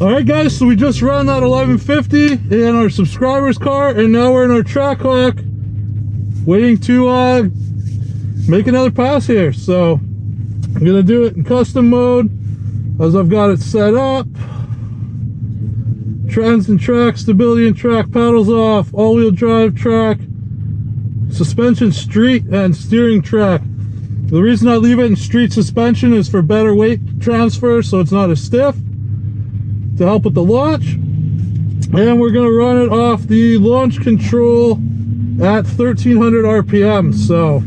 Alright guys, so we just ran that 1150 in our subscriber's car, and now we're in our Trackhawk waiting to make another pass here. So I'm gonna do it in custom mode as I've got it set up. Trans and track, stability and track, paddles off, all-wheel drive track, suspension street, and steering track. The reason I leave it in street suspension is for better weight transfer, so it's not as stiff, to help with the launch. And we're going to run it off the launch control at 1300 RPM, so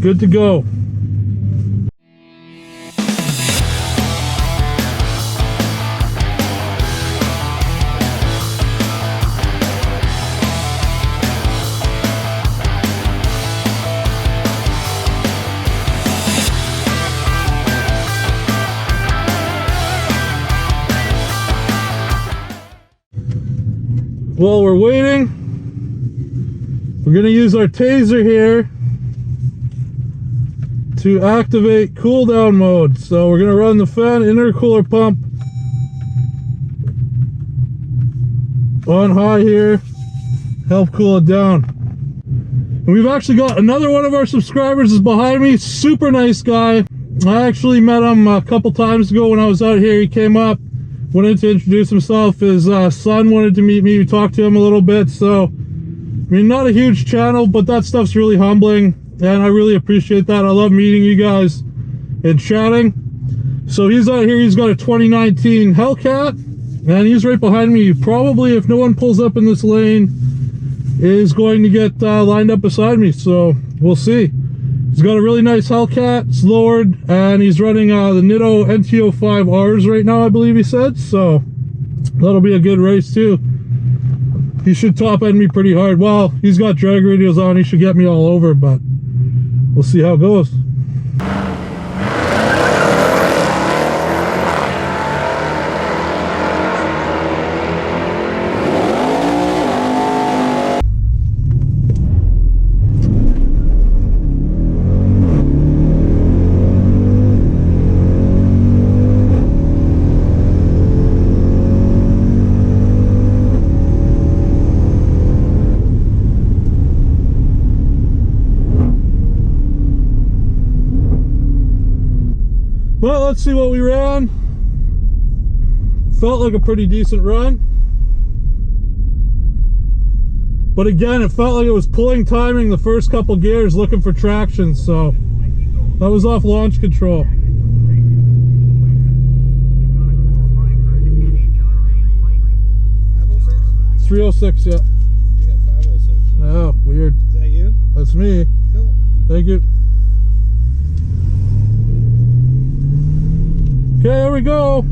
good to go. While we're waiting, we're going to use our taser here to activate cooldown mode. So we're going to run the fan intercooler pump on high here, help cool it down. And we've actually got another one of our subscribers is behind me, super nice guy. I actually met him a couple times ago when I was out here. He came up, wanted to introduce himself. His son wanted to meet me. We talked to him a little bit. So, I mean, not a huge channel, but that stuff's really humbling, and I really appreciate that. I love meeting you guys and chatting. So he's out here. He's got a 2019 Hellcat, and he's right behind me. Probably, if no one pulls up in this lane, is going to get lined up beside me. So we'll see. He's got a really nice Hellcat. It's lowered, and he's running the Nitto NTO5Rs right now, I believe he said. So that'll be a good race too. He should top end me pretty hard. Well, he's got drag radios on. He should get me all over, but we'll see how it goes. Well, let's see what we ran. Felt like a pretty decent run. But again, it felt like it was pulling timing the first couple gears looking for traction, so that was off launch control. 306, yeah. You got 506. Oh, weird. Is that you? That's me. Cool. Thank you. Okay, here we go.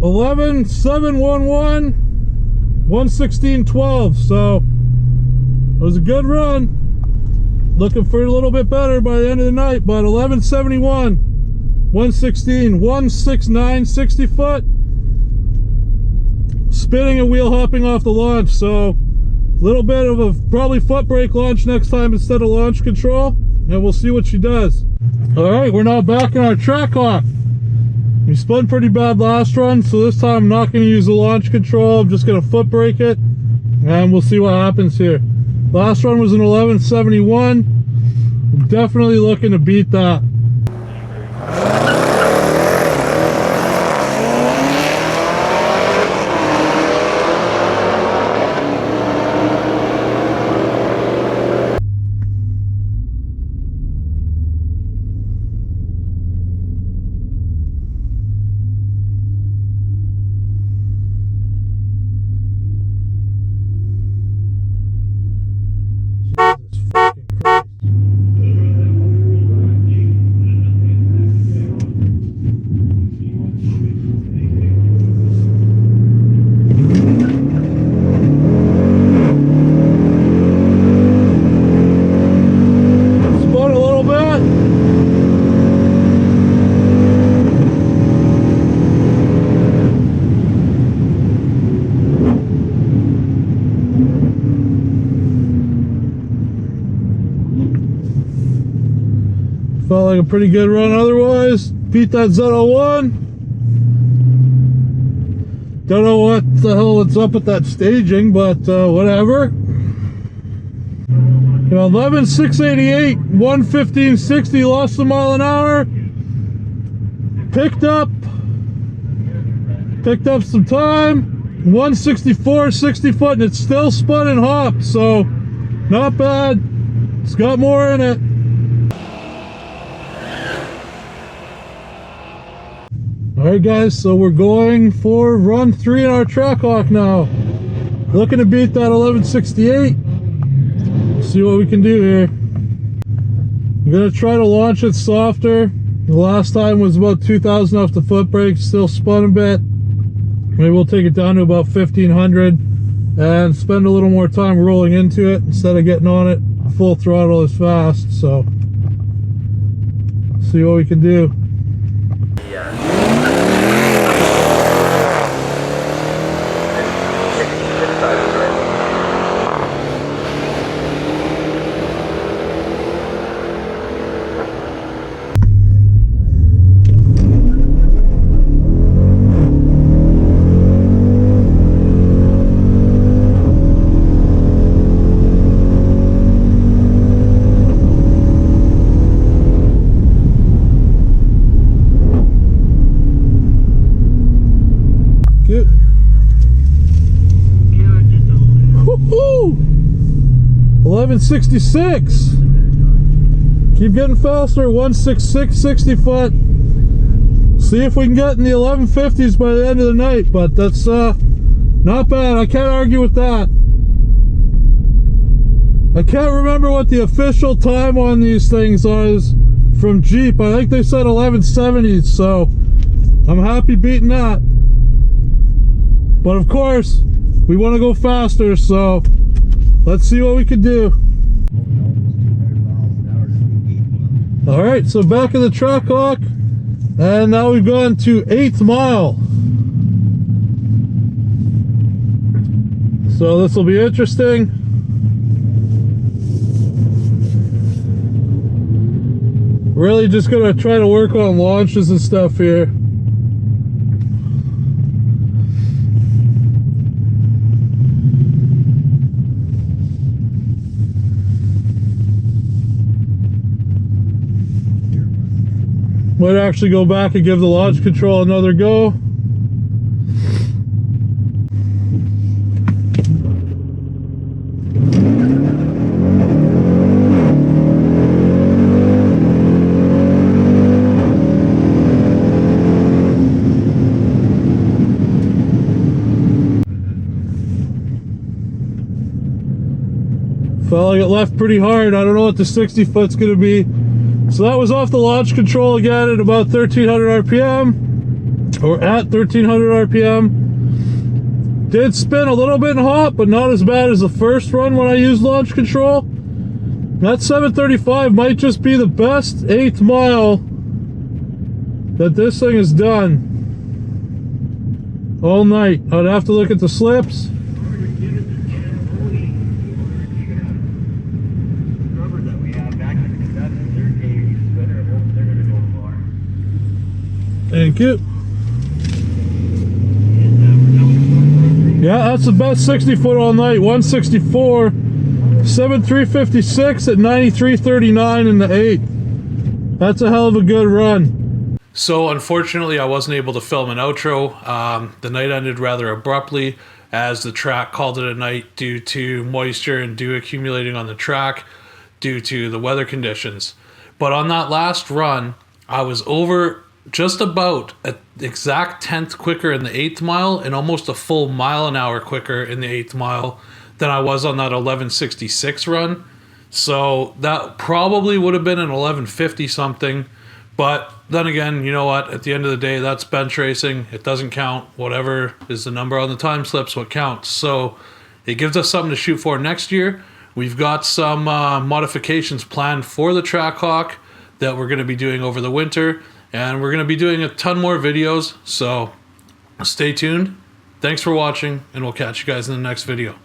11,711, 116.12. So it was a good run. Looking for a little bit better by the end of the night, but 1171, 116, 169, 60 foot. Spinning and wheel hopping off the launch. So a little bit of a probably foot brake launch next time instead of launch control, and we'll see what she does. All right, we're now back in our Trackhawk. We spun pretty bad last run, so this time I'm not going to use the launch control. I'm just going to foot brake it, and we'll see what happens here. Last run was an 1171. I'm definitely looking to beat that. Felt like a pretty good run otherwise. Beat that Z01. Don't know what the hell is up with that staging, but whatever. You know, 11,688, 115.60, lost a mile an hour. Picked up some time. 164, 60 foot, and it's still spun and hopped, so not bad. It's got more in it. Alright guys, so we're going for run 3 in our Trackhawk now. Looking to beat that 1168. See what we can do here. I'm gonna try to launch it softer. The last time was about 2,000 off the foot brake, still spun a bit. Maybe we'll take it down to about 1,500 and spend a little more time rolling into it instead of getting on it full throttle as fast. So, see what we can do. Woohoo! 1166. Keep getting faster. 166, 60 foot. See if we can get in the 1150s by the end of the night, but that's not bad. I can't argue with that. I can't remember what the official time on these things is from Jeep. I think they said 1170s, so I'm happy beating that. But of course, we want to go faster, so let's see what we can do. Alright, so back in the Trackhawk, and now we've gone to 8th mile. So this will be interesting. Really just gonna try to work on launches and stuff here. Might actually go back and give the launch control another go. Felt like it left pretty hard. I don't know what the 60 foot's gonna be. So that was off the launch control again at about 1300 RPM, or at 1300 RPM. Did spin a little bit and hop, but not as bad as the first run when I used launch control. That 735 might just be the best 8th mile that this thing has done all night. I'd have to look at the slips. Thank you. Yeah, that's the best 60 foot all night. 164, 7,356 at 93.39 in the 8th. That's a hell of a good run. So unfortunately, I wasn't able to film an outro. The night ended rather abruptly as the track called it a night due to moisture and dew accumulating on the track due to the weather conditions. But on that last run, I was over just about an exact 10th quicker in the 8th mile and almost a full mile an hour quicker in the 8th mile than I was on that 1166 run. So that probably would have been an 1150 something. But then again, you know what? At the end of the day, that's bench racing. It doesn't count. Whatever is the number on the time slips, what counts. So it gives us something to shoot for next year. We've got some modifications planned for the Trackhawk that we're going to be doing over the winter. And we're going to be doing a ton more videos, so stay tuned. Thanks for watching, and we'll catch you guys in the next video.